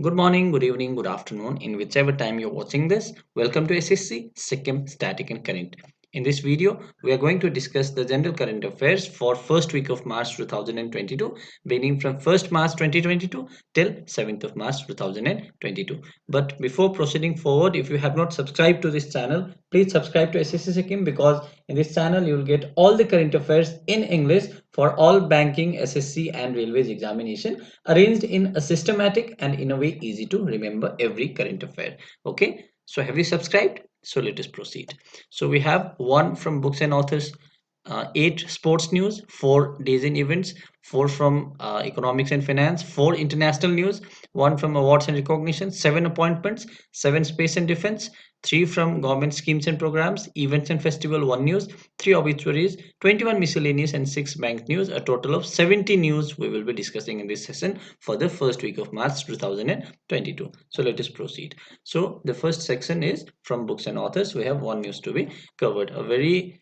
Good morning, good evening, good afternoon, in whichever time you're watching this. Welcome to SSC Sikkim Static and Current. In this video, we are going to discuss the general current affairs for first week of March 2022, beginning from 1st March 2022 till 7th of March 2022. But before proceeding forward, if you have not subscribed to this channel, please subscribe to SSC Sikkim because in this channel you will get all the current affairs in English for all banking, SSC and railways examination arranged in a systematic and in a way easy to remember every current affair. Okay, so have you subscribed? So let us proceed. So we have one from books and authors, eight sports news, 4 days in events, four from economics and finance, four international news, one from awards and recognition, seven appointments, seven space and defense, three from government schemes and programs, events and festival, one news, three obituaries, 21 miscellaneous, and six bank news. A total of 70 news we will be discussing in this session for the first week of March 2022. So let us proceed. So the first section is from books and authors. We have one news to be covered. A very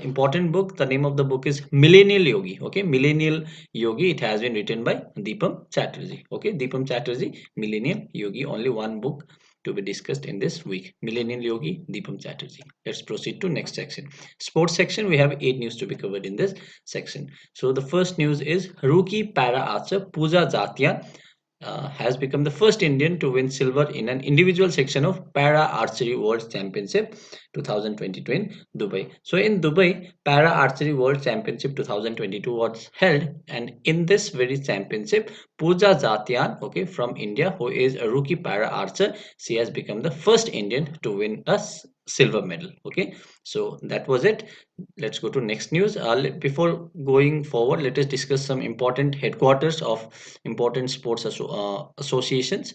important book. The name of the book is Millennial Yogi. Okay, Millennial Yogi. It has been written by Deepam Chatterjee. Okay, Deepam Chatterjee, Millennial Yogi. Only one book to be discussed in this week. Millennial Yogi, Deepam Chatterjee. Let's proceed to next section. Sports section. We have eight news to be covered in this section. So the first news is rookie para archer Pooja Jatian has become the first Indian to win silver in an individual section of Para Archery World Championship 2022 in Dubai. So in Dubai, Para Archery World Championship 2022 was held, and in this very championship, Pooja Jatian, okay, from India, who is a rookie para archer, she has become the first Indian to win a silver medal. Okay, so that was it. Let's go to next news. Before going forward, let us discuss some important headquarters of important sports associations.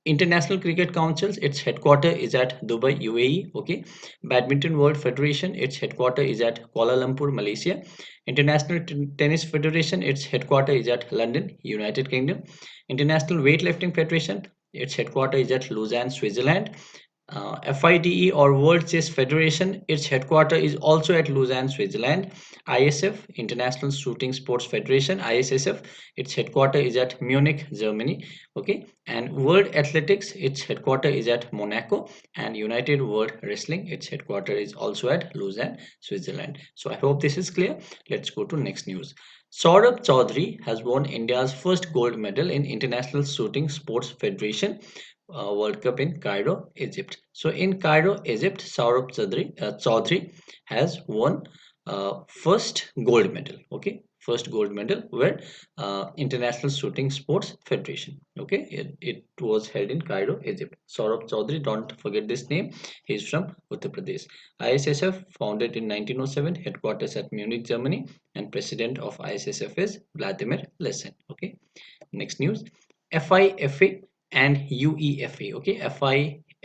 International Cricket Council, its headquarter is at Dubai, UAE. Okay. Badminton World Federation, its headquarter is at Kuala Lumpur, Malaysia. International Tennis Federation, its headquarter is at London, United Kingdom. International Weightlifting Federation, its headquarter is at Lausanne, Switzerland. FIDE or World Chess Federation, its headquarter is also at Lausanne, Switzerland. ISF, International Shooting Sports Federation, ISSF, its headquarter is at Munich, Germany. Okay, and World Athletics, its headquarter is at Monaco, and United World Wrestling, its headquarter is also at Lausanne, Switzerland. So I hope this is clear. Let's go to next news. Saurabh Chaudhary has won India's first gold medal in International Shooting Sports Federation World Cup in Cairo, Egypt. So in Cairo, Egypt, Saurabh Chaudhary has won first gold medal. Okay, first gold medal where International Shooting Sports Federation. Okay, it was held in Cairo, Egypt. Saurabh Chaudhary, don't forget this name. He's from Uttar Pradesh. ISSF founded in 1907, headquarters at Munich, Germany, and president of ISSF is Vladimir Lesin. Okay, next news. FIFA and UEFA. Okay,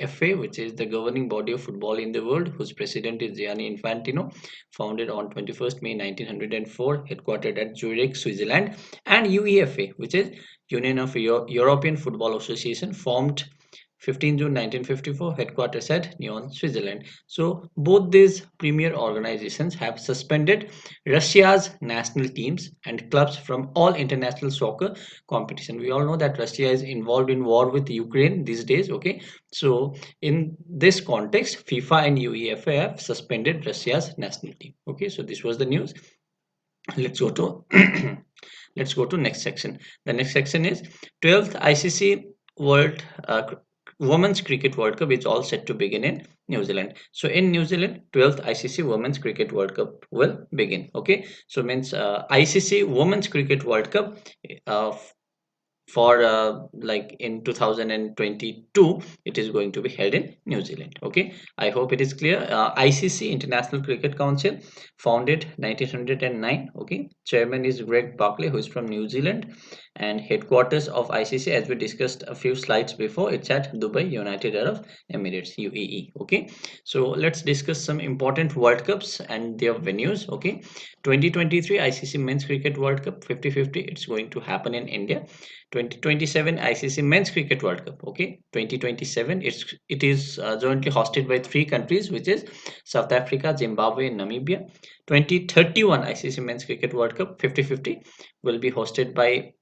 FIFA, which is the governing body of football in the world, whose president is Gianni Infantino, founded on 21st May 1904, headquartered at Zurich, Switzerland, and UEFA, which is Union of European Football Association, formed 15 June 1954, headquarters at Nyon, Switzerland. So both these premier organizations have suspended Russia's national teams and clubs from all international soccer competition. We all know that Russia is involved in war with Ukraine these days. Okay, so in this context, FIFA and UEFA have suspended Russia's national team. Okay, so this was the news. Let's go to let's go to next section. The next section is 12th ICC World Women's Cricket World Cup is all set to begin in New Zealand. So in New Zealand, 12th ICC Women's Cricket World Cup will begin. Okay, so means ICC Women's Cricket World Cup uh, for like in 2022 it is going to be held in New Zealand. Okay, I hope it is clear. ICC, International Cricket Council, founded 1909. Okay, chairman is Greg Barclay, who is from New Zealand, and headquarters of ICC, as we discussed a few slides before, it's at Dubai, United Arab Emirates, UAE. Okay, so let's discuss some important World Cups and their venues. Okay, 2023 ICC Men's Cricket World Cup 50-50, it's going to happen in India. 2027 ICC Men's Cricket World Cup. Okay, 2027 it is jointly hosted by three countries, which is South Africa, Zimbabwe, and Namibia. 2031 ICC Men's Cricket World Cup 50-50 will be hosted by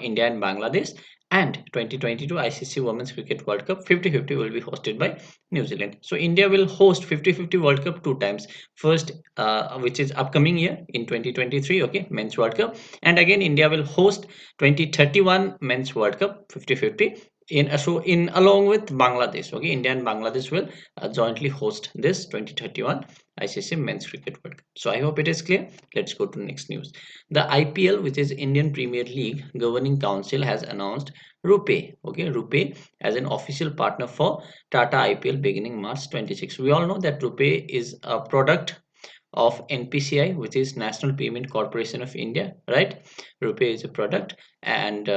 India and Bangladesh. And 2022 ICC Women's Cricket World Cup 50-50 will be hosted by New Zealand. So India will host 50-50 World Cup two times. First, which is upcoming year in 2023, okay, Men's World Cup, and again India will host 2031 Men's World Cup 50-50 in along with Bangladesh. Okay, India and Bangladesh will jointly host this 2031 ICC Men's Cricket World Cup. So I hope it is clear. Let's go to next news. The IPL, which is Indian Premier League Governing Council, has announced Rupee as an official partner for Tata IPL beginning March 26. We all know that Rupee is a product of NPCI, which is National Payment Corporation of India, right? Rupee is a product, and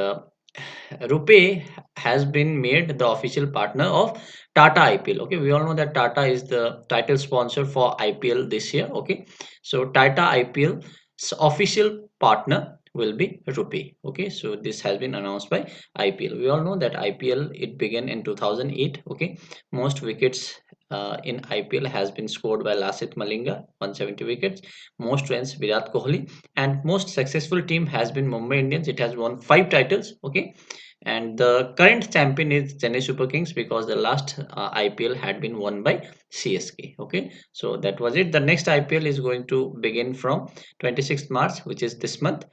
Rupee has been made the official partner of Tata IPL. Okay, we all know that Tata is the title sponsor for IPL this year. Okay, so Tata IPL's official partner will be Rupee. Okay, so this has been announced by IPL. We all know that IPL, it began in 2008. Okay, most wickets in IPL has been scored by Lasith Malinga, 170 wickets. Most runs Virat Kohli, and most successful team has been Mumbai Indians. It has won 5 titles. Okay, and the current champion is Chennai Super Kings because the last IPL had been won by CSK. Okay, so that was it. The next IPL is going to begin from 26th March, which is this month,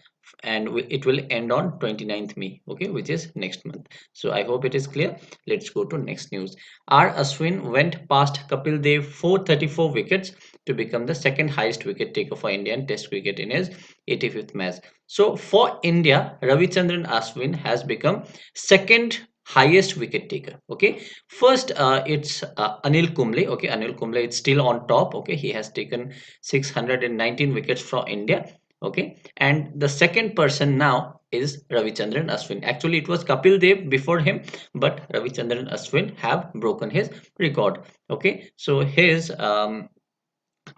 and it will end on 29th May. Okay, which is next month. So I hope it is clear. Let's go to next news. R Ashwin went past Kapil Dev 434 wickets to become the second highest wicket taker for Indian Test cricket in his 85th match. So for India, Ravichandran Ashwin has become second highest wicket taker. Okay, first it's Anil Kumble. Okay, Anil Kumble is still on top. Okay, he has taken 619 wickets for India. Okay, and the second person now is Ravichandran Ashwin. Actually, it was Kapil Dev before him, but Ravichandran Ashwin have broken his record. Okay, so his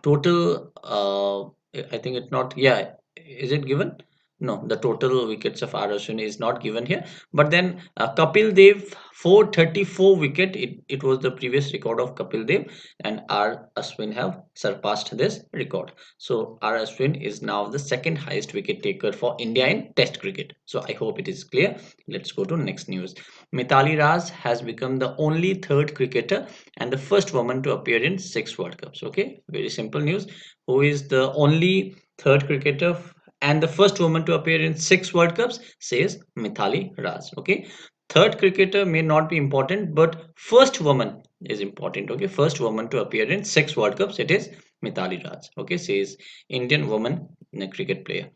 total, I think it's not, yeah, is it given? No, the total wickets of R Ashwin is not given here. But then Kapil Dev 434 wicket. It was the previous record of Kapil Dev, and R Ashwin have surpassed this record. So R Ashwin is now the second highest wicket taker for India in Test cricket. So I hope it is clear. Let's go to next news. Mithali Raj has become the only third cricketer and the first woman to appear in 6 World Cups. Okay, very simple news. Who is the only third cricketer and the first woman to appear in 6 World Cups? Says Mithali Raj. Okay, third cricketer may not be important, but first woman is important. Okay, first woman to appear in 6 World Cups, it is Mithali Raj. Okay, says Indian woman cricket player.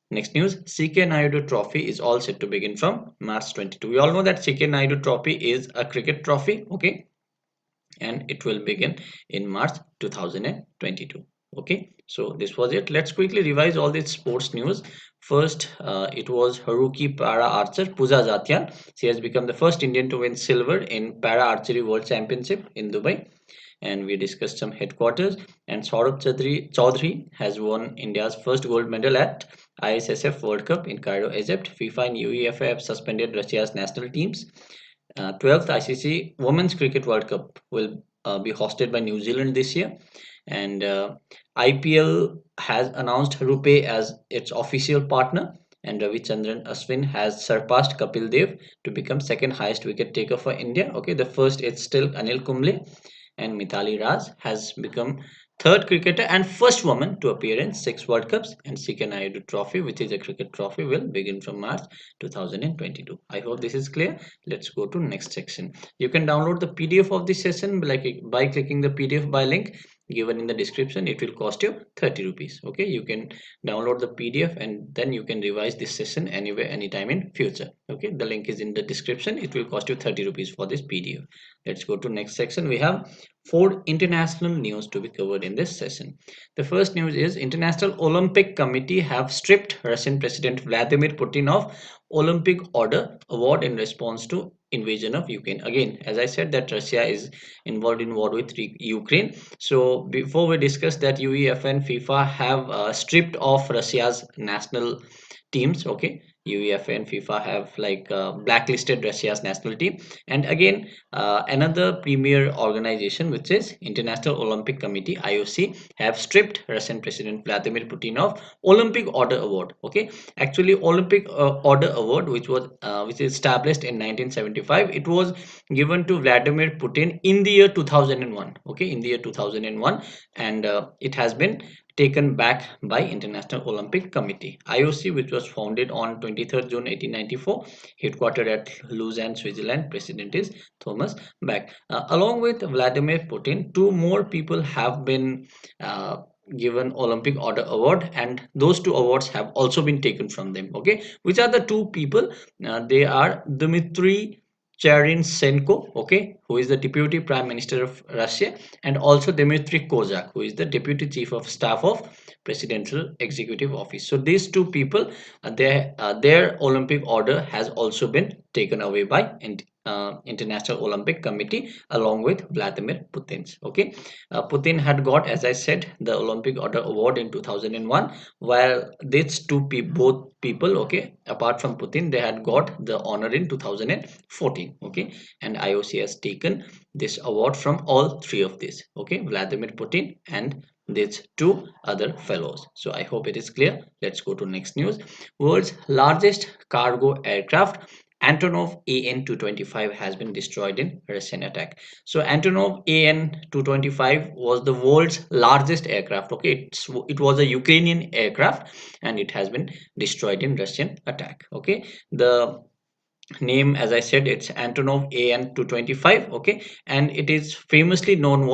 Next news, CK Naidu Trophy is all set to begin from March 22. We all know that CK Naidu Trophy is a cricket trophy. Okay, and it will begin in March 2022. Okay, so this was it. Let's quickly revise all these sports news. First, it was Haruki para archer Pooja Jatian. She has become the first Indian to win silver in para archery world championship in Dubai, and we discussed some headquarters. And Saurabh Chaudhary has won India's first gold medal at ISSF World Cup in Cairo, Egypt. FIFA and UEFA have suspended Russia's national teams. 12th ICC Women's Cricket World Cup will be hosted by New Zealand this year, and IPL has announced Rupee as its official partner, and Ravichandran Ashwin has surpassed Kapil Dev to become second highest wicket taker for India. Okay, the first is still Anil Kumble, and Mithali Raj has become third cricketer and first woman to appear in 6 World Cups, and CK Naidu Trophy, which is a cricket trophy, will begin from March 2022. I hope this is clear. Let's go to next section. You can download the PDF of this session by clicking the PDF by link given in the description. It will cost you 30 rupees. Okay, you can download the PDF and then you can revise this session anywhere anytime in future. Okay, the link is in the description. It will cost you 30 rupees for this PDF. Let's go to next section. We have 4 international news to be covered in this session. The first news is International Olympic Committee have stripped Russian President Vladimir Putin of Olympic Order award in response to invasion of Ukraine. Again, as I said, that Russia is involved in war with Ukraine. So before we discuss that, UEFA and FIFA have stripped off Russia's national teams. Okay, UEFA and FIFA have like blacklisted Russia's nationality. And again, another premier organization, which is International Olympic Committee (IOC), have stripped Russian President Vladimir Putin of Olympic Order Award. Okay, actually, Olympic Order Award, which is established in 1975, it was given to Vladimir Putin in the year 2001. Okay, in the year 2001, and it has been taken back by International Olympic Committee (IOC), which was founded on 23rd June 1894, headquartered at Lausanne, Switzerland. President is Thomas Bach. Along with Vladimir Putin, two more people have been uh, given Olympic Order Award, and those two awards have also been taken from them. Okay, which are the two people? They are Dmitry Chernysenko, okay, who is the Deputy Prime Minister of Russia, and also Dmitry Kozak, who is the Deputy Chief of Staff of Presidential Executive Office. So these two people, their Olympic order has also been taken away by International Olympic Committee along with Vladimir Putin's. Okay, Putin had got, as I said, the Olympic Order Award in 2001, while these both people, okay, apart from Putin, they had got the honor in 2014. Okay, and IOC has taken this award from all three of these. Okay, Vladimir Putin and these two other fellows. So I hope it is clear. Let's go to next news. World's largest cargo aircraft Antonov AN-225 has been destroyed in Russian attack. So Antonov AN-225 was the world's largest aircraft. Okay, it was a Ukrainian aircraft, and it has been destroyed in Russian attack. Okay, the name, as I said, it's Antonov AN-225. Okay, and it is famously known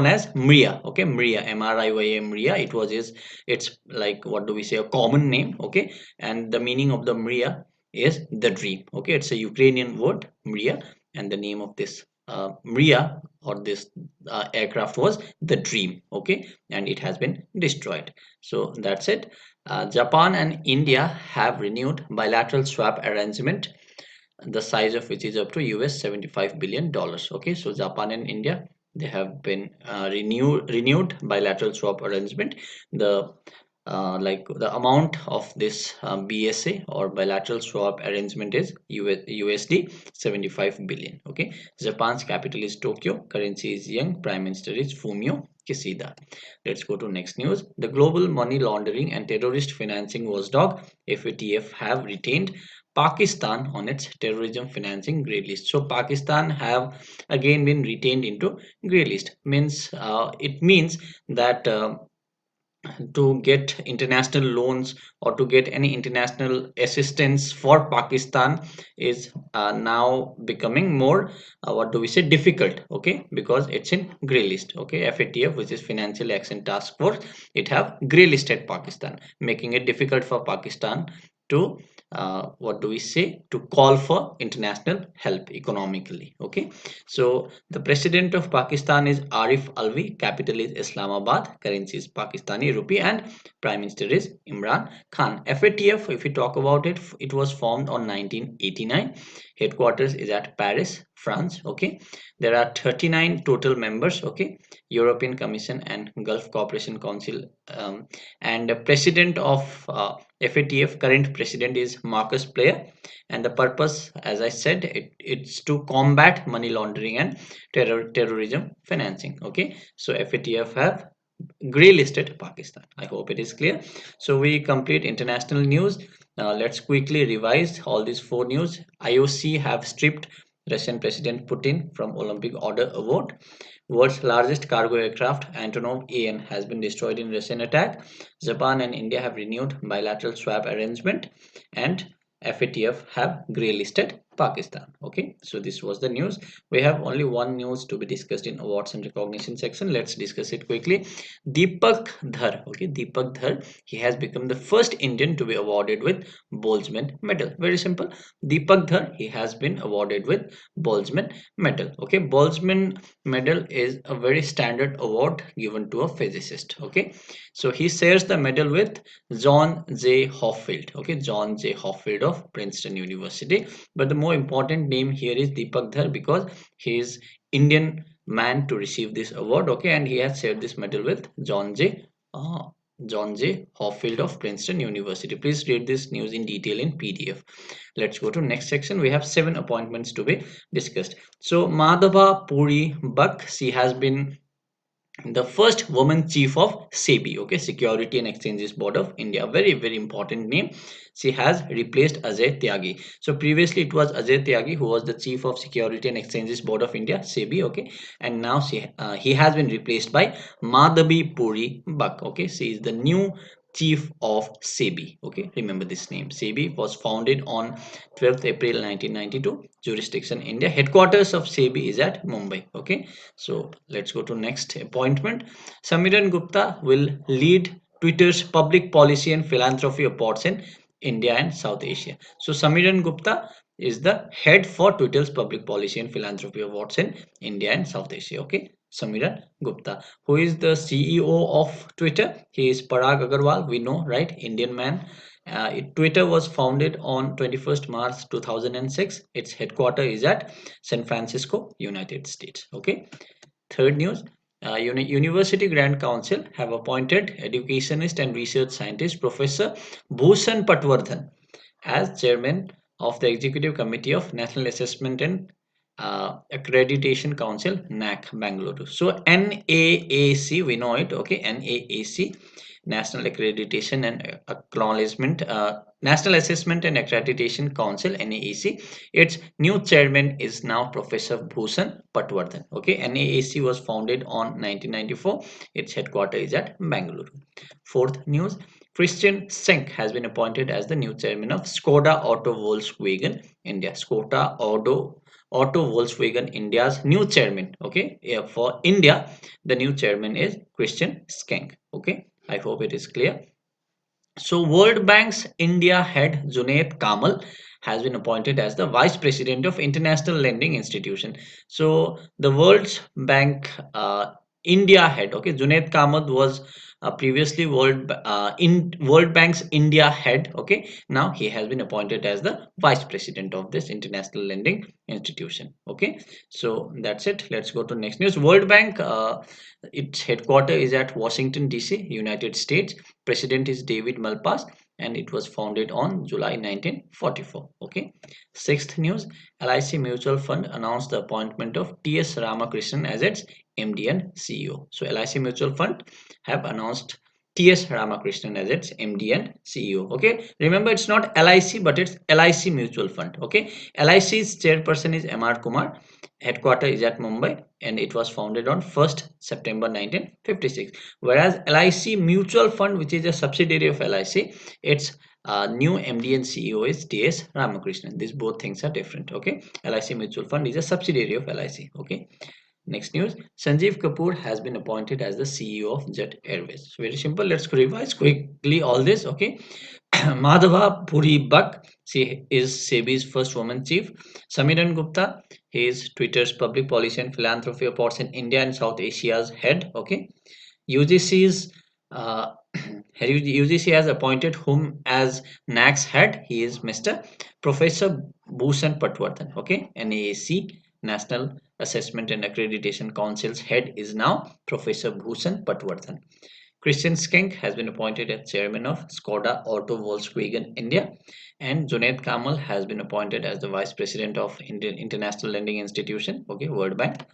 as Mria. Okay, Mria, MRIYA, Mria. It's like, what do we say, a common name. Okay, and the meaning of the Mria is the dream. Okay, it's a Ukrainian word, Mria, and the name of this Mria, or this aircraft, was the dream. Okay, and it has been destroyed. So that's it. Japan and India have renewed bilateral swap arrangement, the size of which is up to US $75 billion. Okay, so Japan and India, they have been renewed bilateral swap arrangement. The like the amount of this BSA, or bilateral swap arrangement, is USD 75 billion. Okay, Japan's capital is Tokyo, currency is yen, prime minister is Fumio Kishida. Let's go to next news. The global money laundering and terrorist financing watchdog FATF have retained Pakistan on its terrorism financing grey list. So Pakistan have again been retained into grey list. It means that to get international loans, or to get any international assistance for Pakistan, is now becoming more, what do we say, difficult. Okay, because it's in grey list. Okay, FATF, which is Financial Action Task Force, it have grey listed Pakistan, making it difficult for Pakistan to, what do we say, to call for international help economically. Okay, so the president of Pakistan is Arif Alvi, capital is Islamabad, currency is Pakistani rupee, and prime minister is Imran Khan. FATF, if we talk about it, it was formed on 1989. Headquarters is at Paris, France. Okay, there are 39 total members. Okay, European Commission and Gulf Cooperation Council, and the president of FATF, current president, is Marcus Player, and the purpose, as I said, it's to combat money laundering and terrorism financing. Okay, so FATF have grey listed Pakistan. I hope it is clear. So we complete international news. Let's quickly revise all these four news. IOC have stripped Russian President Putin from Olympic Order Award. World's largest cargo aircraft Antonov AN has been destroyed in Russian attack. Japan and India have renewed bilateral swap arrangement, and FATF have grey listed Pakistan. Okay, so this was the news. We have only one news to be discussed in awards and recognition section. Let's discuss it quickly. Deepak Dhar. Okay, Deepak Dhar. He has become the first Indian to be awarded with Boltzmann Medal. Very simple. Deepak Dhar. He has been awarded with Boltzmann Medal. Okay, Boltzmann Medal is a very standard award given to a physicist. Okay, so he shares the medal with John J. Hoffield. Okay, John J. Hoffield of Princeton University. But the more important name here is Deepak Dhar, because he is Indian man to receive this award. Okay, and he has shared this medal with John J. John J. Hoffield of Princeton University. Please read this news in detail in PDF. Let's go to next section. We have 7 appointments to be discussed. So Madhava Puri Buck, she has been the first woman chief of SEBI, okay, Security and Exchanges Board of India. Very, very important name. She has replaced Ajay Tyagi. So previously it was Ajay Tyagi who was the chief of Security and Exchanges Board of India, SEBI, okay, and now he has been replaced by Madhabi Puri Buck, okay. She is the new chief of SEBI, okay. Remember this name. SEBI was founded on 12th April 1992. Jurisdiction India. Headquarters of SEBI is at Mumbai, okay. So let's go to next appointment. Samiran Gupta will lead Twitter's public policy and philanthropy efforts in India and South Asia. So Samiran Gupta is the head for Twitter's public policy and philanthropy efforts in India and South Asia. Okay, Samiran Gupta. Who is the CEO of Twitter? He is Parag Agarwal. We know, right? Indian man. Twitter was founded on 21st March 2006. Its headquarters is at San Francisco, United States. Okay. Third news, University Grand Council have appointed educationist and research scientist Professor Bhushan Patwardhan as chairman of the Executive Committee of National Assessment and Accreditation Council, NAC, Bangalore. So NAAC, we know it, okay, NAAC, National Accreditation and Acknowledgement, National Assessment and Accreditation Council, NAAC. Its new chairman is now Professor Bhushan Patwardhan. Okay, NAAC was founded on 1994. Its headquarters is at Bangalore. Fourth news, Christian Senk has been appointed as the new chairman of Skoda Auto Volkswagen India. Skoda Auto Volkswagen India's new chairman. Okay, yeah, for India, the new chairman is Christian Skank. Okay, I hope it is clear. So, World Bank's India head Junaid Kamal has been appointed as the vice president of International Lending Institution. So, the World Bank India head, okay, Junaid Kamal was previously World Bank's India head, okay. Now he has been appointed as the vice president of this International Lending Institution, okay. So that's it. Let's go to next news. World Bank, its headquarters is at Washington DC, United States. President is David Malpass, and it was founded on July 1944. Okay. Sixth news, LIC Mutual Fund announced the appointment of T.S. Ramakrishnan as its MD and CEO. So LIC Mutual Fund have announced T.S. Ramakrishnan as its MD and CEO. Okay. Remember, it's not LIC, but it's LIC Mutual Fund. Okay. LIC's chairperson is M.R. Kumar. Headquarter is at Mumbai, and it was founded on 1st September 1956. Whereas LIC Mutual Fund, which is a subsidiary of LIC, its new MD and CEO is T.S. Ramakrishnan. These both things are different. Okay, LIC Mutual Fund is a subsidiary of LIC. Okay. Next news, Sanjeev Kapoor has been appointed as the CEO of Jet Airways. Very simple. Let's revise quickly all this. Okay. Madhava Puri Buck, she is SEBI's first woman chief. Samiran Gupta, he is Twitter's public policy and philanthropy efforts in India and South Asia's head. Okay. UGC's UGC has appointed whom as NAC's head. He is Mr. Professor Bhushan Patwardhan. Okay. NAAC, National Assessment and Accreditation Council's head is now Professor Bhushan Patwardhan. Christian Skank has been appointed as chairman of Skoda Auto Volkswagen India, and Junaid Kamal has been appointed as the vice president of Indian International Lending Institution, okay, World Bank.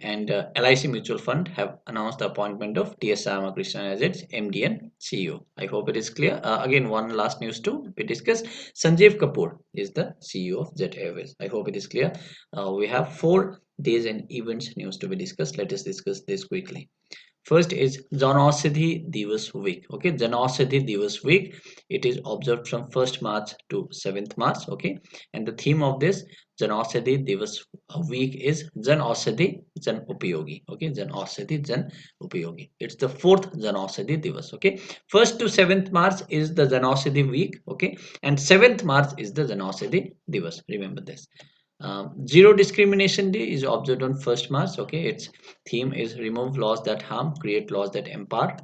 And LIC Mutual Fund have announced the appointment of T.S. Ramakrishnan as its MD and CEO. I hope it is clear. Again, one last news too we discussed. Sanjeev Kapoor is the CEO of Jet Airways. I hope it is clear. We have 4 days and events news to be discussed. Let us discuss this quickly. First is Janaushadhi Divas Week. Okay, Janaushadhi Divas Week. It is observed from 1st March to 7th March. Okay, and the theme of this Janaushadhi Divas Week is Jan Aushadhi Jan Upayogi. Okay, Jan Aushadhi Jan Upayogi. It's the 4th Janaushadhi Divas. Okay, 1st to 7th March is the Janaushadhi Week. Okay, and 7th March is the Janaushadhi Divas. Remember this. Zero Discrimination Day is observed on 1st March. Okay, its theme is remove laws that harm, create laws that empower.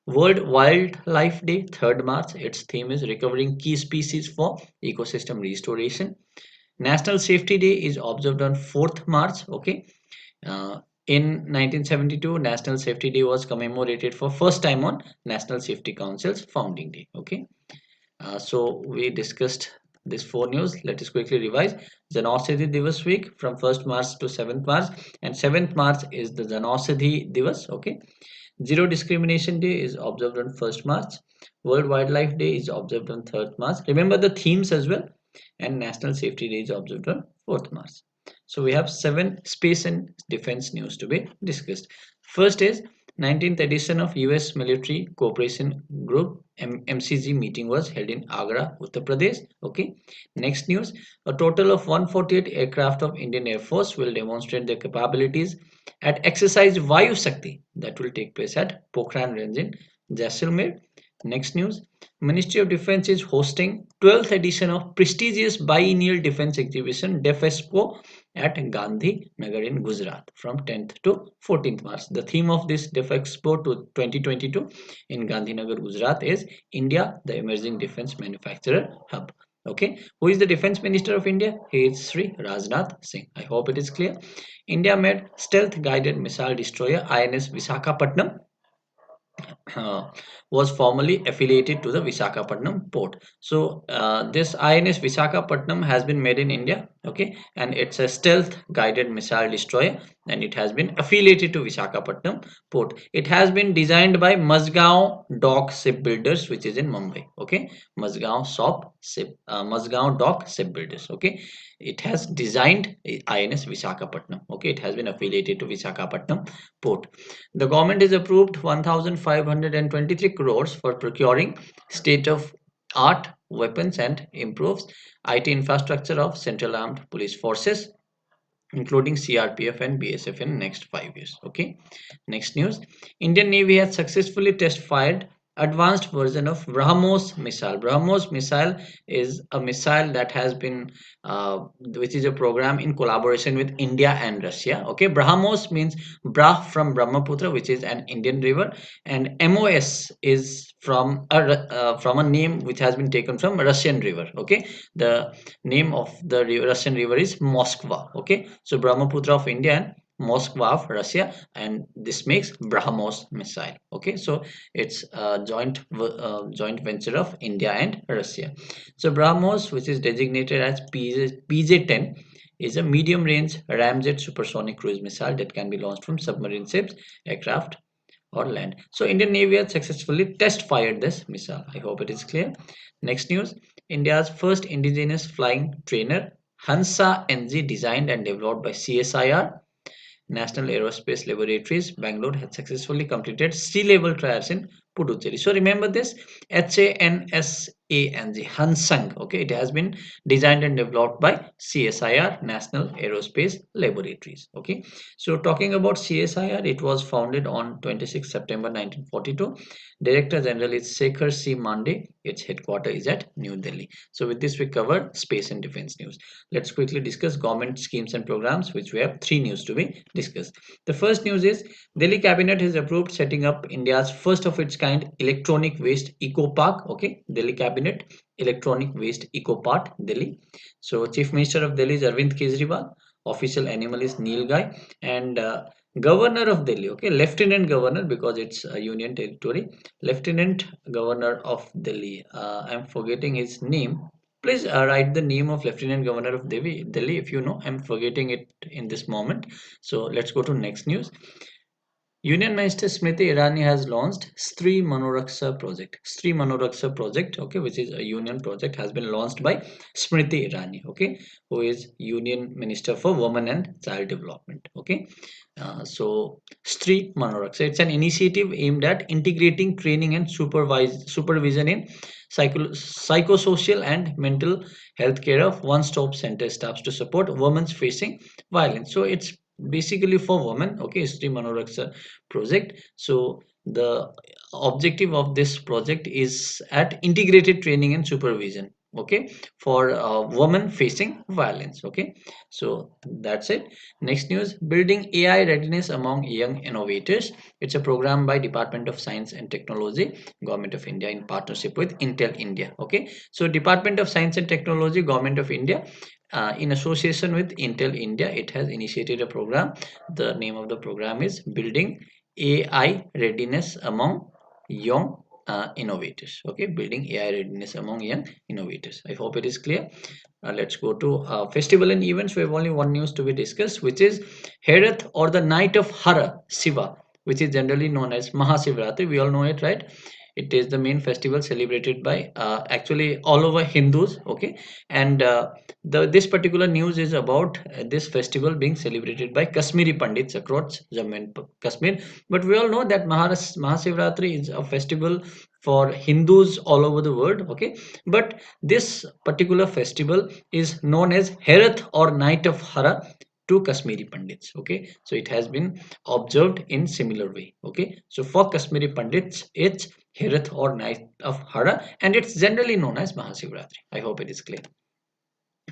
World Wildlife Day, 3rd March. Its theme is recovering key species for ecosystem restoration. National Safety Day is observed on 4th March. Okay, In 1972, National Safety Day was commemorated for first time on National Safety Council's founding day. Okay, so we discussed this four news. Let us quickly revise. Jan Aushadhi Divas week from 1st March to 7th March, and 7th March is the Jan Aushadhi Divas. Okay, Zero Discrimination Day is observed on 1st March. World Wildlife Day is observed on 3rd March. Remember the themes as well. And National Safety Day is observed on 4th March. So we have 7 space and defense news to be discussed. First is 19th edition of US Military Cooperation Group MCG meeting was held in Agra, Uttar Pradesh. Okay. Next news, a total of 148 aircraft of Indian Air Force will demonstrate their capabilities at exercise Vayu Shakti that will take place at Pokhran range in Jaisalmer. Next news, Ministry of Defense is hosting 12th edition of prestigious biennial defense exhibition DefExpo at Gandhi Nagar in Gujarat from 10th to 14th March. The theme of this DefExpo to 2022 in Gandhi Nagar, Gujarat is India, the emerging defense manufacturer hub. Okay, who is the defense minister of India? He is Sri Rajnath Singh. I hope it is clear. India made stealth guided missile destroyer INS Visakhapatnam uh, was formerly affiliated to the Visakhapatnam port. So this INS Visakhapatnam has been made in India, okay, and it's a stealth guided missile destroyer, and it has been affiliated to Visakhapatnam port. It has been designed by Mazgaon Dock Shipbuilders, which is in Mumbai, okay, Mazgaon Dock Shipbuilders, okay. It has designed INS Visakhapatnam, okay. It has been affiliated to Visakhapatnam port. The government has approved 1,523 crores for procuring state-of-art weapons and improves IT infrastructure of Central Armed Police Forces, including CRPF and BSF in next 5 years. Okay. Next news. Indian Navy has successfully test fired advanced version of BrahMos missile. BrahMos missile is a missile that has been which is a program in collaboration with India and Russia. Okay, BrahMos means Brah from Brahmaputra, which is an Indian river, and MOS is from a name which has been taken from Russian river. Okay, the name of the Russian river is Moskva. Okay, so Brahmaputra of India and Moskva of Russia, and this makes BrahMos missile. Okay, so it's a joint venture of India and Russia. So BrahMos, which is designated as PJ-10, is a medium-range ramjet supersonic cruise missile that can be launched from submarine ships, aircraft, or land. So Indian Navy has successfully test fired this missile. I hope it is clear. Next news, India's first indigenous flying trainer Hansa NG, designed and developed by CSIR National Aerospace Laboratories, Bangalore, had successfully completed sea level trials in Puducherry. So remember this HANSANG, Hansung. Okay, it has been designed and developed by CSIR, National Aerospace Laboratories. Okay, so talking about CSIR, it was founded on 26 September 1942. Director General is Shekhar C. Mande. Its headquarters is at New Delhi. So with this, we covered space and defense news. Let's quickly discuss government schemes and programs, which we have three news to be discussed. The first news is Delhi Cabinet has approved setting up India's first of its kind electronic waste eco park. Okay, Delhi Cabinet electronic waste eco park, Delhi. So Chief Minister of Delhi is Arvind Kejriwal. Official animal is Nilgai, and Governor of Delhi. Okay, Lieutenant Governor, because it's a union territory. Lieutenant Governor of Delhi. I'm forgetting his name. Please write the name of Lieutenant Governor of Delhi if you know. I'm forgetting it in this moment. So let's go to next news. Union Minister Smriti Irani has launched Stree Manoraksha project. Stree Manoraksha project, okay, which is a union project, has been launched by Smriti Irani, okay, who is Union Minister for Women and Child Development, okay. So Stree Manoraksha, it's an initiative aimed at integrating training and supervision in psychosocial and mental health care of one-stop center staffs to support women facing violence. So it's basically for women, okay, Stree Manoraksha project. So the objective of this project is at integrated training and supervision, okay, for women facing violence. Okay, so that's it. Next news, building AI readiness among young innovators. It's a program by Department of Science and Technology, Government of India, in partnership with Intel India. Okay, so Department of Science and Technology, Government of India in association with Intel India, it has initiated a program. The name of the program is Building AI Readiness Among Young Innovators. Okay, building AI readiness among young innovators. I hope it is clear. Let's go to festival and events. We have only one news to be discussed, which is Herath, or the night of Hara Shiva, which is generally known as Mahashivratri. We all know it, right? It is the main festival celebrated by actually all over Hindus. Okay, and the this particular news is about this festival being celebrated by Kashmiri Pandits across Jammu and Kashmir. But we all know that Mahashivratri is a festival for Hindus all over the world. Okay, but this particular festival is known as Herath, or Night of Hara, to Kashmiri Pandits. Okay, so it has been observed in similar way. Okay, so for Kashmiri Pandits, it's Herath, or Night of Hara, and it's generally known as Mahashivratri. I hope it is clear.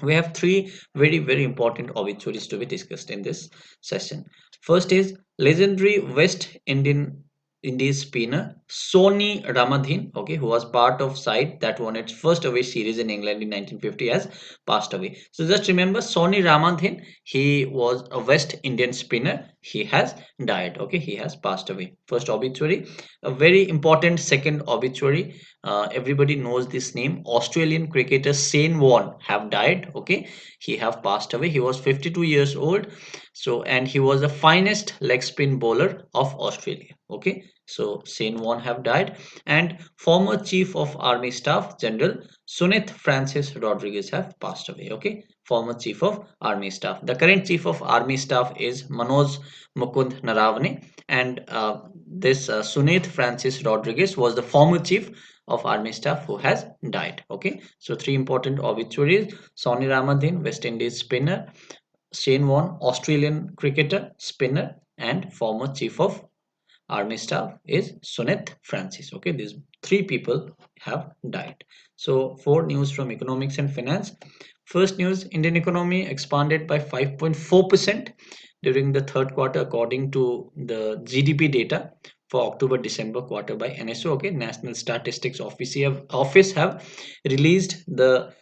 We have three very important obituaries to be discussed in this session. First is legendary West Indies spinner Sony Ramadhin, okay, who was part of side that won its first away series in England in 1950, has passed away. So just remember Sony Ramadhin, he was a West Indian spinner. He has died. Okay, he has passed away. First obituary. A very important second obituary. Everybody knows this name. Australian cricketer Shane Warne have died. Okay, he have passed away. He was 52 years old. So, and he was the finest leg spin bowler of Australia. Okay, so Shane Warne have died, and former Chief of Army Staff General Sunith Francis Rodriguez have passed away. Okay, former Chief of Army Staff. The current Chief of Army Staff is Manoj Mukund Naravane, and this Sunith Francis Rodriguez was the former Chief of Army Staff who has died. Okay, so three important obituaries: Sonny Ramadhin, West Indies spinner; Shane Warne, Australian cricketer, spinner; and former Chief of Army Staff is Sunith Francis. Okay, these three people have died. So, four news from economics and finance. First news: Indian economy expanded by 5.4% during the third quarter, according to the GDP data for October December quarter by NSO. Okay, National Statistics Office have released the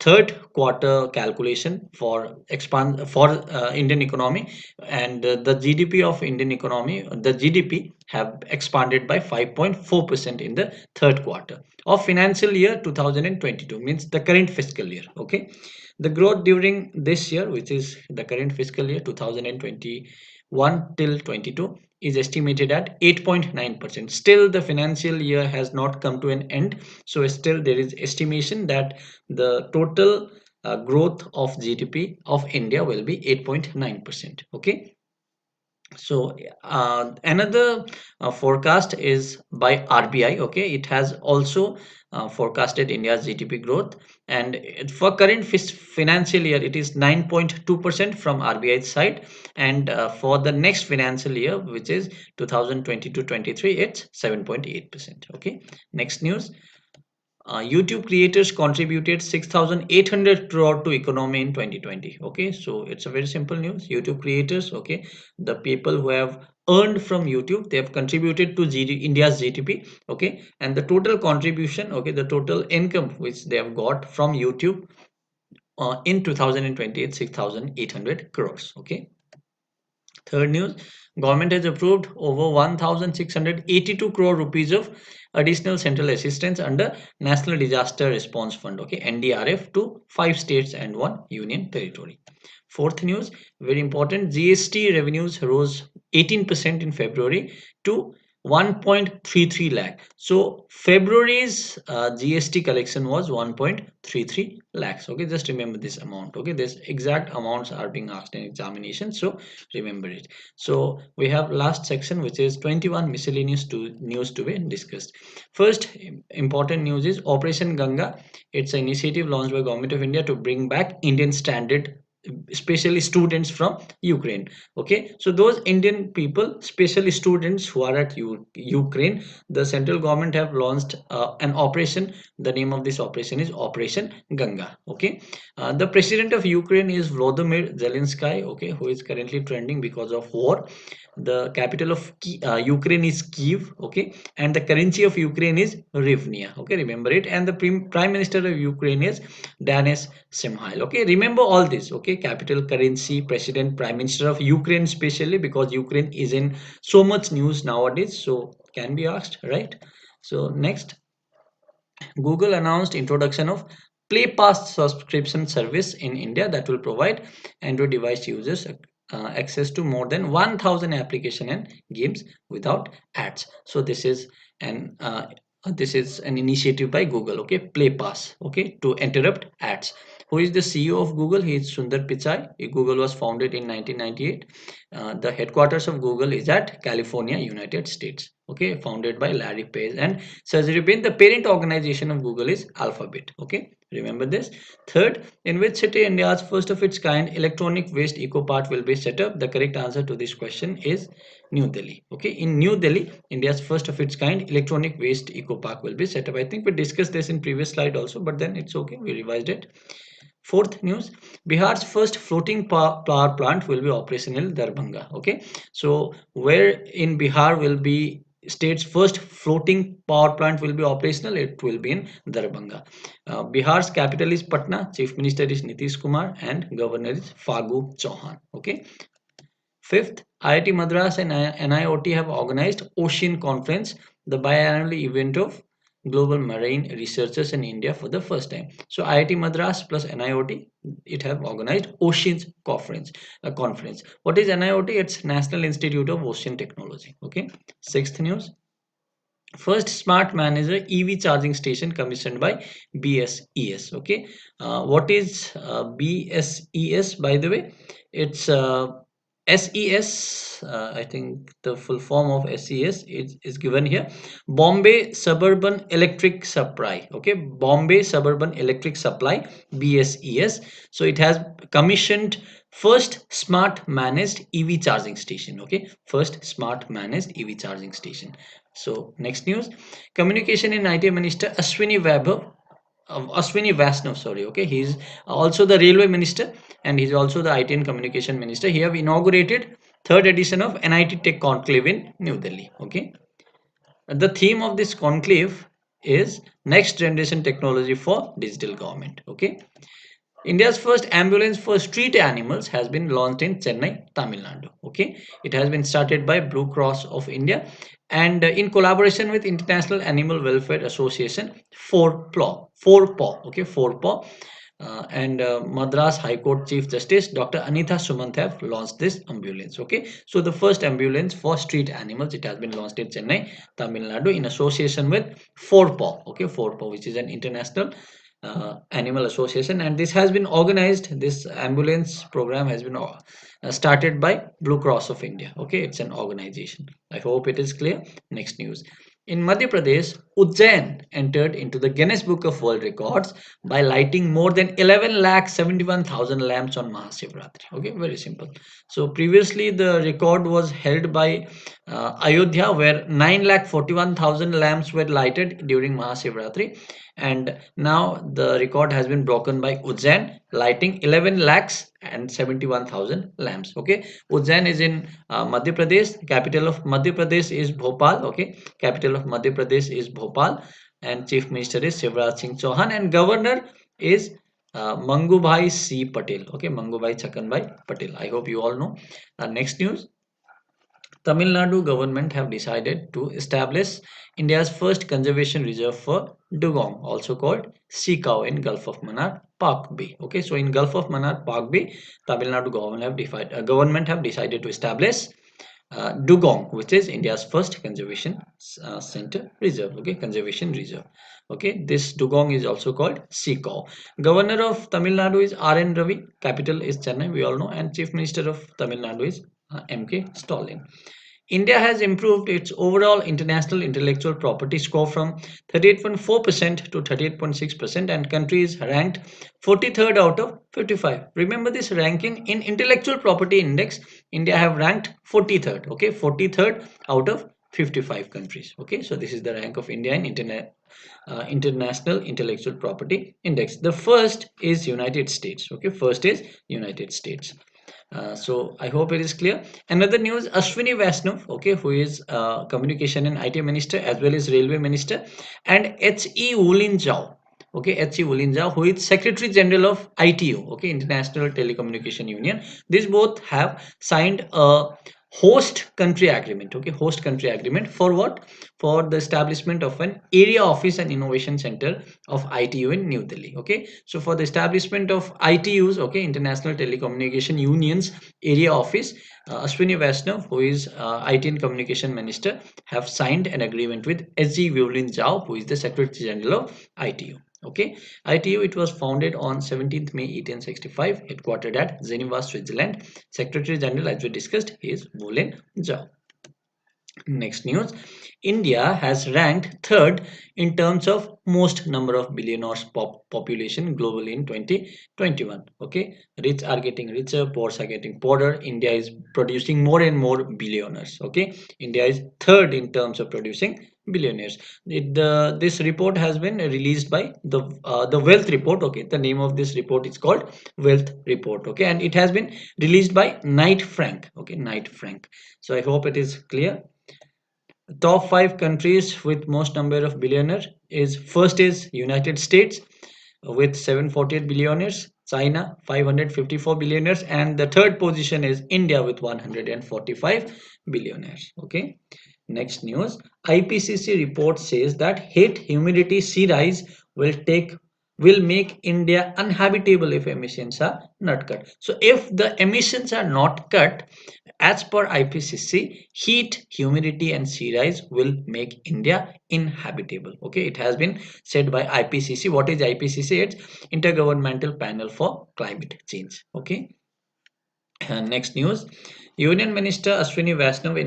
third quarter calculation for Indian economy, and the GDP of Indian economy, the GDP have expanded by 5.4% in the third quarter of financial year 2022, means the current fiscal year. Okay, the growth during this year, which is the current fiscal year 2021 till 22, is estimated at 8.9%. Still the financial year has not come to an end, so still there is estimation that the total growth of GDP of India will be 8.9%. Okay, so another forecast is by RBI. Okay, it has also forecasted India's GDP growth, and for current financial year it is 9.2% from RBI's side, and for the next financial year, which is 2022-23, it's 7.8%. Okay, next news: YouTube creators contributed 6,800 crore to economy in 2020. Okay, so it's a very simple news. YouTube creators, okay, the people who have earned from YouTube, they have contributed to India's GDP. Okay, and the total contribution, okay, the total income which they have got from YouTube in 2020 is 6,800 crores. Okay. Third news: government has approved over 1,682 crore rupees of additional central assistance under National Disaster Response Fund, okay, NDRF, to 5 states and 1 union territory. Fourth news, very important: GST revenues rose 18% in February to 1.33 lakh. So February's GST collection was 1.33 lakhs. Okay, just remember this amount. Okay, this exact amounts are being asked in examination, so remember it. So we have last section, which is 21 miscellaneous news to be discussed. First important news is Operation Ganga. It's an initiative launched by Government of India to bring back Indian standard especially students from Ukraine. Okay, so those Indian people, especially students who are at Ukraine, the central government have launched an operation. The name of this operation is Operation Ganga. Okay, the president of Ukraine is Volodymyr Zelensky. Okay, who is currently trending because of war. The capital of Ukraine is Kiev. Okay, and the currency of Ukraine is Hryvnia. Okay, remember it. And the prime minister of Ukraine is Denis Simhail. Okay, remember all this. Okay, capital, currency, president, prime minister of Ukraine, especially because Ukraine is in so much news nowadays. So can be asked, right? So next, Google announced introduction of Play Pass subscription service in India that will provide Android device users access to more than 1000 application and games without ads. So an this is an initiative by Google. Okay, Play Pass. Okay, to interrupt ads. Who is the CEO of Google? He is Sundar Pichai. Google was founded in 1998. The headquarters of Google is at California, United States. Okay, founded by Larry Page and Sergey Brin. The parent organization of Google is Alphabet. Okay, remember this. Third, in which city India's first of its kind electronic waste eco park will be set up? The correct answer to this question is New Delhi. Okay, in New Delhi, India's first of its kind electronic waste eco park will be set up. I think we discussed this in previous slide also, but then it's okay. We revised it. Fourth news, Bihar's first floating power plant will be operational in Darbhanga. Okay, so where in Bihar will be state's first floating power plant will be operational? It will be in Darbhanga. Bihar's capital is Patna. Chief Minister is Nitish Kumar and Governor is Fagu Chauhan. Okay. Fifth, IIT Madras and NIOT have organized Ocean Conference, the biannual event of global marine researchers in India for the first time. So IIT Madras plus NIOT, it have organized Oceans Conference. Conference. What is NIOT? It's National Institute of Ocean Technology. Okay. Sixth news. First smart manager EV charging station commissioned by BSES. Okay, what is BSES, by the way? It's SES. I think the full form of SES is given here. Bombay Suburban Electric Supply. Okay, Bombay Suburban Electric Supply, BSES. So it has commissioned first smart managed EV charging station. Okay, first smart managed EV charging station. So next news, communication and IT minister Ashwini Vaishnav, sorry. Okay, he's also the railway minister and he's also the IT and communication minister. He have inaugurated third edition of NIT Tech Conclave in New Delhi. Okay, and the theme of this conclave is next generation technology for digital government. Okay, India's first ambulance for street animals has been launched in Chennai, Tamil Nadu. Okay, it has been started by Blue Cross of India and in collaboration with International Animal Welfare Association, 4PAW. Okay, 4PAW. And Madras High Court Chief Justice Dr. Anitha Sumant have launched this ambulance. Okay, so the first ambulance for street animals, it has been launched in Chennai, Tamil Nadu in association with 4PAW. Okay, 4PAW, which is an international animal association, and this has been organized. This ambulance program has been started by Blue Cross of India. Okay, it's an organization. I hope it is clear. Next news. In Madhya Pradesh, Ujjain entered into the Guinness Book of World Records by lighting more than 11 lakh 71,000 lamps on Mahashivratri. Okay, very simple. So previously the record was held by Ayodhya, where 9 lakh 41,000 lamps were lighted during Mahashivratri, and now the record has been broken by Ujjain, lighting 11 lakhs and 71,000 lamps. Okay, Ujjain is in Madhya Pradesh. Capital of Madhya Pradesh is Bhopal. Okay, capital of Madhya Pradesh is Bhopal, and Chief Minister is Shivraj Singh Chauhan, and Governor is Mangubhai C. Patel. Okay, Mangubhai Chakanbhai Patel. I hope you all know. Next news. Tamil Nadu government have decided to establish India's first conservation reserve for dugong, also called sea cow in Gulf of Mannar Park Bay. Okay, so in Gulf of Mannar Park Bay, Tamil Nadu government have decided to establish dugong, which is India's first conservation center reserve. Okay, conservation reserve. Okay, this dugong is also called sea cow. Governor of Tamil Nadu is R.N. Ravi. Capital is Chennai, we all know, and Chief Minister of Tamil Nadu is M.K. Stalin. India has improved its overall international intellectual property score from 38.4% to 38.6%, and country is ranked 43rd out of 55. Remember this ranking in intellectual property index, India have ranked 43rd, okay, 43rd out of 55 countries. Okay, so this is the rank of India in international intellectual property index. The first is United States. Okay, first is United States. So I hope it is clear. Another news: Ashwini Vaishnav, okay, who is communication and IT minister as well as railway minister, and H.E. Wulin Zhao. Okay, H.E. Wulin Zhao, who is Secretary General of ITU, okay, International Telecommunication Union. These both have signed a host country agreement. Okay, host country agreement for what? For the establishment of an area office and innovation center of ITU in New Delhi. Okay, so for the establishment of ITUs, okay, International Telecommunication Union's area office, Ashwini Vaishnav, who is IT and Communication Minister, have signed an agreement with SG Violin Zhao, who is the Secretary General of ITU. Okay, ITU, it was founded on 17th May 1865, headquartered at Geneva, Switzerland. Secretary General, as we discussed, is Violin Zhao. Next news: India has ranked third in terms of most number of billionaires population globally in 2021. Okay, rich are getting richer, poor are getting poorer. India is producing more and more billionaires. Okay, India is third in terms of producing billionaires. This report has been released by the Wealth Report. Okay, the name of this report is called Wealth Report. Okay, and it has been released by Knight Frank. Okay, Knight Frank. So I hope it is clear. Top five countries with most number of billionaires is: first is United States with 748 billionaires, China 554 billionaires, and the third position is India with 145 billionaires. Okay, next news: IPCC report says that heat, humidity, sea rise will make India uninhabitable if emissions are not cut. So if the emissions are not cut, as per IPCC, heat, humidity, and sea rise will make India inhabitable. Okay, it has been said by IPCC. What is IPCC? It's Intergovernmental Panel for Climate Change. Okay. Next news: Union Minister Ashwini Vaishnav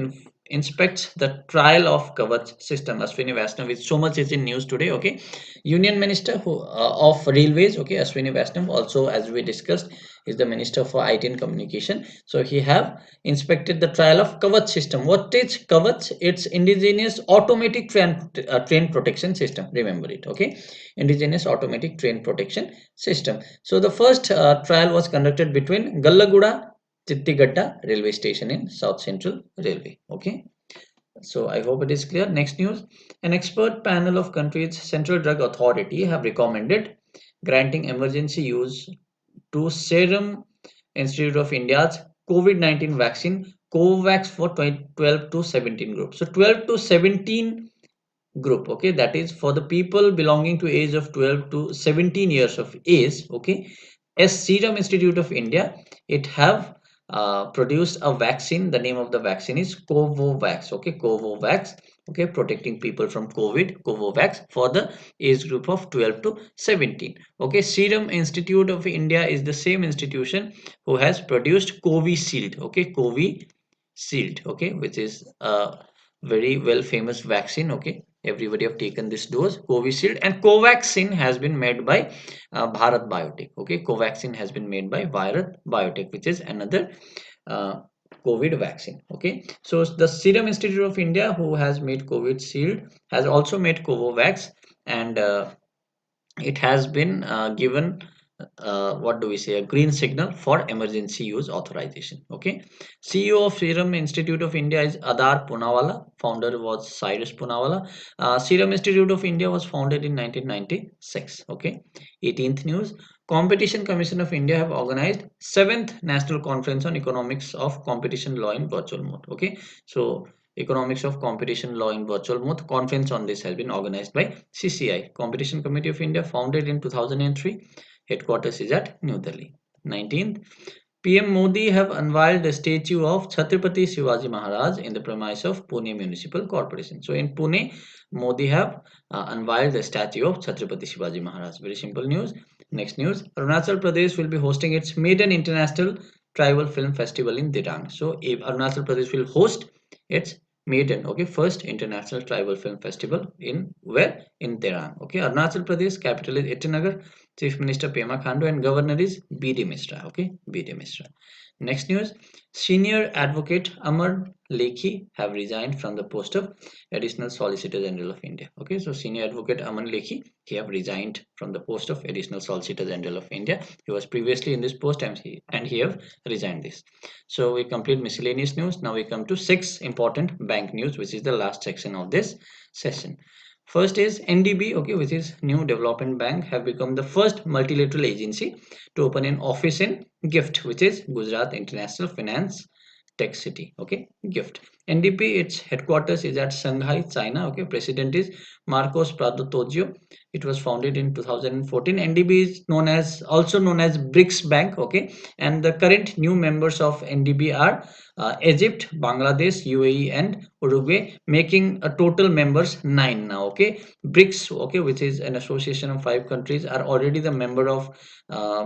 inspects the trial of Kavach system. Ashwini Vaishnav is so much is in news today. Okay, Union Minister of Railways. Okay, Ashwini Vaishnav also, as we discussed, is the Minister for IT and Communication. So he have inspected the trial of Kavach system. What is Kavach? It's indigenous automatic train protection system. Remember it. Okay, indigenous automatic train protection system. So the first trial was conducted between Gallaguda Chittigatta railway station in South Central Railway. Okay, so I hope it is clear. Next news: an expert panel of country's Central Drug Authority have recommended granting emergency use to Serum Institute of India's COVID-19 vaccine Covax for 12 to 17 group. So 12 to 17 group, okay, that is for the people belonging to age of 12 to 17 years of age. Okay, as Serum Institute of India, it have produced a vaccine. The name of the vaccine is Covovax. Okay, Covovax. Okay, protecting people from COVID, Covovax, for the age group of 12 to 17. Okay, Serum Institute of India is the same institution who has produced Covishield. Okay, Covishield. Okay, which is a very well famous vaccine. Okay, everybody have taken this dose. Covishield and Covaxin has been made by Bharat Biotech. Okay, Covaxin has been made by Bharat Biotech, which is another uh, COVID vaccine. Okay, so the Serum Institute of India, who has made Covishield, has also made Covovax, and it has been given what do we say, a green signal for emergency use authorization. Okay, CEO of Serum Institute of India is Adar Poonawalla. Founder was Cyrus Poonawalla. Serum Institute of India was founded in 1996. Okay, 18th news: Competition Commission of India have organized 7th National Conference on Economics of Competition Law in virtual mode. Okay, so Economics of Competition Law in Virtual Mode conference on this has been organized by CCI, Competition Committee of India, founded in 2003. Headquarters is at New Delhi. 19th, PM Modi have unveiled the statue of Chhatrapati Shivaji Maharaj in the premise of Pune Municipal Corporation. So in Pune, Modi have unveiled the statue of Chhatrapati Shivaji Maharaj. Very simple news. Next news: Arunachal Pradesh will be hosting its maiden international tribal film festival in Dirang. So if Arunachal Pradesh will host its maiden, okay, first international tribal film festival in where? In Dirang. Okay, Arunachal Pradesh capital is Itanagar, Chief Minister Pema Khandu, and Governor is B.D. Mishra. Okay, B.D. Mishra. Next news, senior advocate Amar Lekhi have resigned from the post of Additional Solicitor General of India. Okay, so senior advocate Aman Lekhi, he have resigned from the post of Additional Solicitor General of India. He was previously in this post and he have resigned this. So we complete miscellaneous news. Now we come to 6 important bank news, which is the last section of this session. First is NDB, okay, which is New Development Bank, have become the first multilateral agency to open an office in GIFT, which is Gujarat International Finance Tech City. Okay, GIFT. NDP, its headquarters is at Shanghai, China. Okay, president is Marcos Prado Toggio. It was founded in 2014. NDB is also known as BRICS Bank. Okay, and the current new members of NDB are Egypt, Bangladesh, UAE, and Uruguay, making a total members 9 now. Okay, BRICS, okay, which is an association of 5 countries, are already the member of uh,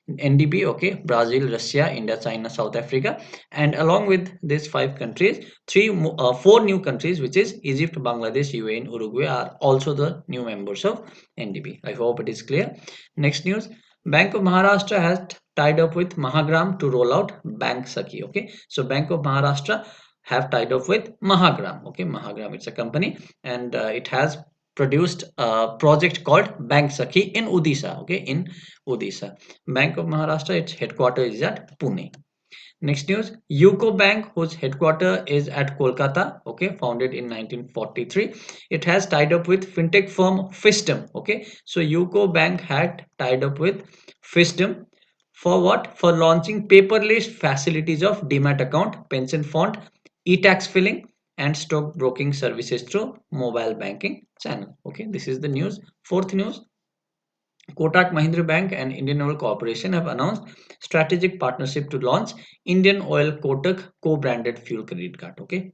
NDB. Okay, Brazil, Russia, India, China, South Africa, and along with these 5 countries, 4 new countries, which is Egypt, Bangladesh, UAE, and Uruguay, are also the new members of NDB. I hope it is clear. Next news, Bank of Maharashtra has tied up with Mahagram to roll out Bank Sakhi. Okay, so Bank of Maharashtra have tied up with Mahagram. Okay, Mahagram, it's a company, and it has produced a project called Bank Sakhi in Odisha. Okay, in Odisha. Bank of Maharashtra, its headquarters is at Pune. Next news, UCO Bank, whose headquarter is at Kolkata, okay, founded in 1943. It has tied up with fintech firm Fisdom, okay. So UCO Bank had tied up with Fisdom for what? For launching paperless facilities of Demat account, pension fund, e-tax filling, and stock broking services through mobile banking channel. Okay, this is the news. Fourth news, Kotak Mahindra Bank and Indian Oil Corporation have announced strategic partnership to launch Indian Oil Kotak co-branded fuel credit card. Okay,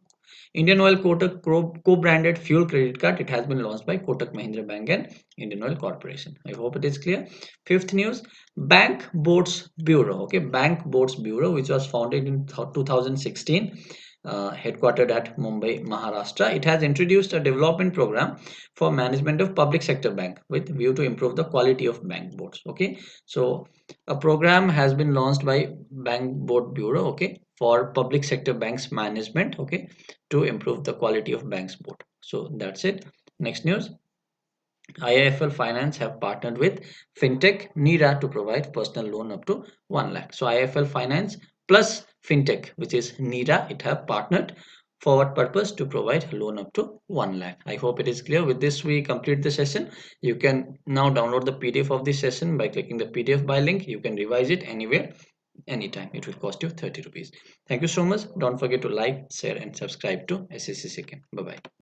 Indian Oil Kotak co-branded fuel credit card. It has been launched by Kotak Mahindra Bank and Indian Oil Corporation. I hope it is clear. Fifth news: Bank Boards Bureau. Okay, Bank Boards Bureau, which was founded in 2016. Headquartered at Mumbai, Maharashtra, it has introduced a development program for management of public sector bank with view to improve the quality of bank boards. Okay, so a program has been launched by Bank Board Bureau, okay, for public sector banks management, okay, to improve the quality of banks board. So that's it. Next news, IIFL Finance have partnered with FinTech Nira to provide personal loan up to 1 lakh. So IIFL Finance plus FinTech, which is Nira, it have partnered for what purpose? To provide loan up to 1 lakh. I hope it is clear. With this, we complete the session. You can now download the PDF of this session by clicking the PDF by link. You can revise it anywhere, anytime. It will cost you 30 rupees. Thank you so much. Don't forget to like, share, and subscribe to SSC Second. Bye bye.